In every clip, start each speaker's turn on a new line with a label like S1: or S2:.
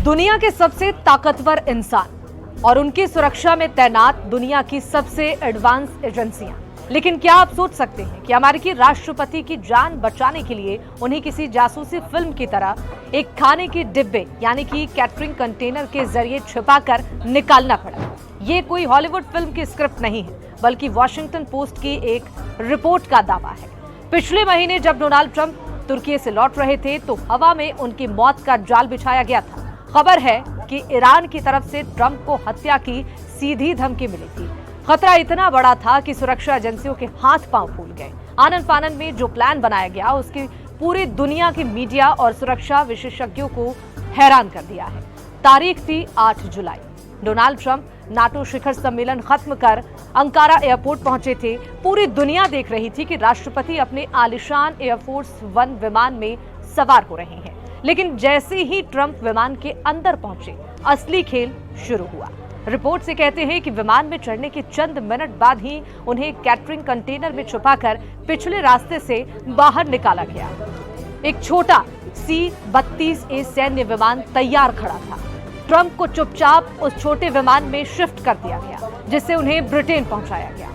S1: दुनिया के सबसे ताकतवर इंसान और उनकी सुरक्षा में तैनात दुनिया की सबसे एडवांस एजेंसियां। लेकिन क्या आप सोच सकते हैं कि अमेरिकी राष्ट्रपति की जान बचाने के लिए उन्हें किसी जासूसी फिल्म की तरह एक खाने के डिब्बे यानी कि कैटरिंग कंटेनर के जरिए छिपाकर निकालना पड़ा। ये कोई हॉलीवुड फिल्म की स्क्रिप्ट नहीं है, बल्कि वॉशिंगटन पोस्ट की एक रिपोर्ट का दावा है। पिछले महीने जब डोनाल्ड ट्रंप तुर्की से लौट रहे थे तो हवा में उनकी मौत का जाल बिछाया गया था। खबर है कि ईरान की तरफ से ट्रंप को हत्या की सीधी धमकी मिली थी। खतरा इतना बड़ा था कि सुरक्षा एजेंसियों के हाथ पांव फूल गए। आनन फानन में जो प्लान बनाया गया उसकी पूरी दुनिया के मीडिया और सुरक्षा विशेषज्ञों को हैरान कर दिया है। तारीख थी 8 जुलाई। डोनाल्ड ट्रंप नाटो शिखर सम्मेलन खत्म कर अंकारा एयरपोर्ट पहुंचे थे। पूरी दुनिया देख रही थी कि राष्ट्रपति अपने आलिशान एयरफोर्स 1 विमान में सवार हो रहे हैं। लेकिन जैसे ही ट्रंप विमान के अंदर पहुंचे, असली खेल शुरू हुआ। रिपोर्ट से कहते हैं कि विमान में चढ़ने के चंद मिनट बाद ही उन्हें कैटरिंग कंटेनर में छुपाकर पिछले रास्ते से बाहर निकाला गया। एक छोटा C-32A सैन्य विमान तैयार खड़ा था। ट्रंप को चुपचाप उस छोटे विमान में शिफ्ट कर दिया गया, जिससे उन्हें ब्रिटेन पहुंचाया गया।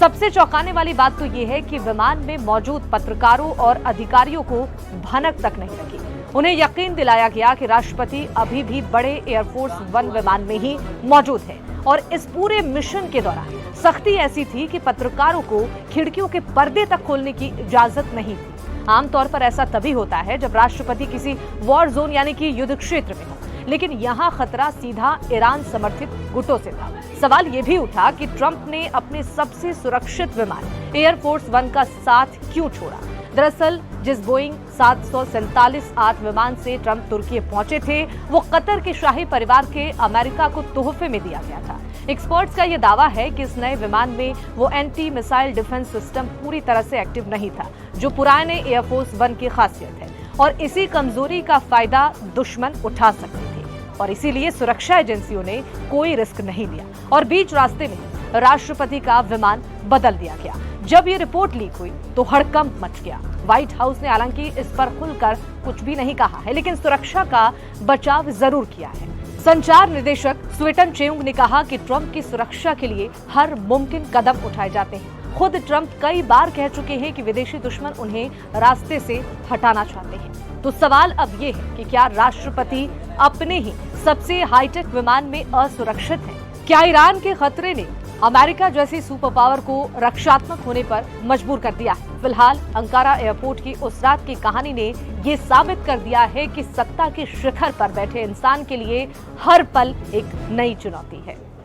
S1: सबसे चौंकाने वाली बात तो यह है कि विमान में मौजूद पत्रकारों और अधिकारियों को भनक तक नहीं लगी। उन्हें यकीन दिलाया गया कि राष्ट्रपति अभी भी बड़े एयरफोर्स 1 विमान में ही मौजूद हैं और इस पूरे मिशन के दौरान सख्ती ऐसी थी कि पत्रकारों को खिड़कियों के पर्दे तक खोलने की इजाजत नहीं थी। आमतौर पर ऐसा तभी होता है जब राष्ट्रपति किसी वॉर जोन यानी कि युद्ध क्षेत्र में हो, लेकिन यहाँ खतरा सीधा ईरान समर्थित गुटों से था। सवाल ये भी उठा कि ट्रंप ने अपने सबसे सुरक्षित विमान एयरफोर्स 1 का साथ क्यों छोड़ा। दरअसल जिस बोइंग 747-8 विमान से ट्रंप तुर्की पहुंचे थे, वो कतर के शाही परिवार के अमेरिका को तोहफे में दिया गया था। एक्सपर्ट्स का यह दावा है कि इस नए विमान में वो एंटी मिसाइल डिफेंस सिस्टम पूरी तरह से एक्टिव नहीं था, जो पुराने एयरफोर्स 1 की खासियत है, और इसी कमजोरी का फायदा दुश्मन उठा सकते थे। और इसीलिए सुरक्षा एजेंसियों ने कोई रिस्क नहीं लिया और बीच रास्ते में राष्ट्रपति का विमान बदल दिया गया। जब ये रिपोर्ट लीक हुई तो हड़कंप मच गया। व्हाइट हाउस ने हालांकि इस पर खुलकर कुछ भी नहीं कहा है, लेकिन सुरक्षा का बचाव जरूर किया है। संचार निदेशक स्वीटन चेउंग ने कहा कि ट्रंप की सुरक्षा के लिए हर मुमकिन कदम उठाए जाते हैं। खुद ट्रंप कई बार कह चुके हैं कि विदेशी दुश्मन उन्हें रास्ते से हटाना चाहते हैं। तो सवाल अब ये है कि क्या राष्ट्रपति अपने ही सबसे हाईटेक विमान में असुरक्षित हैं? क्या ईरान के खतरे ने अमेरिका जैसी सुपर पावर को रक्षात्मक होने पर मजबूर कर दिया है? फिलहाल अंकारा एयरपोर्ट की उस रात की कहानी ने ये साबित कर दिया है कि सत्ता के शिखर पर बैठे इंसान के लिए हर पल एक नई चुनौती है।